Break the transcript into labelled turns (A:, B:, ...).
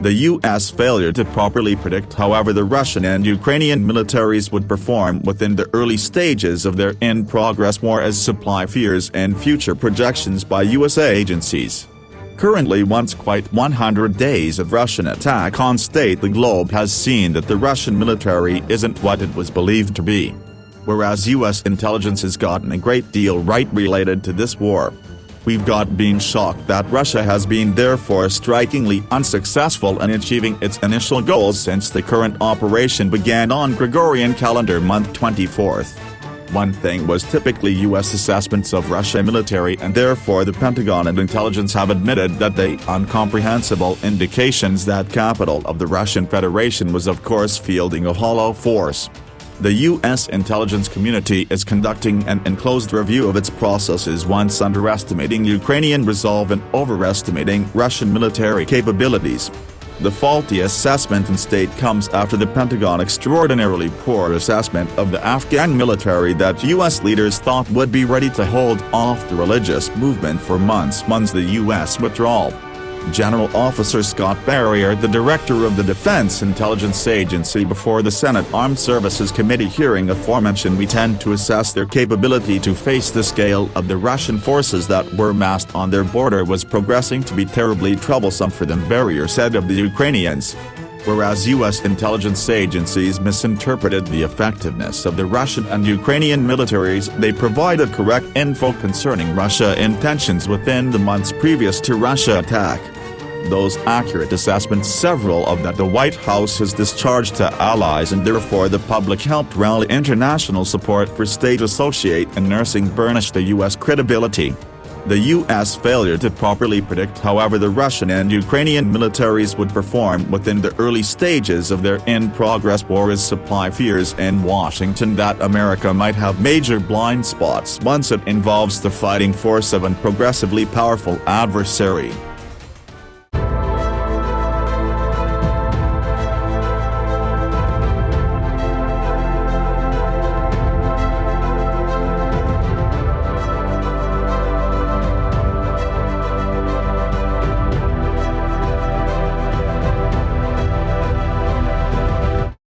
A: The U.S. failure to properly predict however the Russian and Ukrainian militaries would perform within the early stages of their in-progress war as supply fears and future projections by U.S. agencies. Currently, once quite 100 days of Russian attack on state, the globe has seen that the Russian military isn't what it was believed to be. Whereas U.S. intelligence has gotten a great deal right related to this war. We've been shocked that Russia has been therefore strikingly unsuccessful in achieving its initial goals since the current operation began on Gregorian calendar month 24th. One thing was typically U.S. assessments of Russia military, and therefore the Pentagon and intelligence have admitted that the incomprehensible indications that capital of the Russian Federation was of course fielding a hollow force. The U.S. intelligence community is conducting an enclosed review of its processes, once underestimating Ukrainian resolve and overestimating Russian military capabilities. The faulty assessment in state comes after the Pentagon extraordinarily poor assessment of the Afghan military that U.S. leaders thought would be ready to hold off the religious movement for months. The U.S. withdrawal. General Officer Scott Barrier, the director of the Defense Intelligence Agency, before the Senate Armed Services Committee hearing aforementioned, we tend to assess their capability to face the scale of the Russian forces that were massed on their border was progressing to be terribly troublesome for them, Barrier said of the Ukrainians. Whereas U.S. intelligence agencies misinterpreted the effectiveness of the Russian and Ukrainian militaries, they provided correct info concerning Russia intentions within the months previous to Russia attack. Those accurate assessments, several of that the White House has discharged to allies, and therefore the public helped rally international support for state associate and nursing, burnished the U.S. credibility. The U.S. failure to properly predict however the Russian and Ukrainian militaries would perform within the early stages of their in-progress war is supply fears in Washington that America might have major blind spots once it involves the fighting force of a progressively powerful adversary.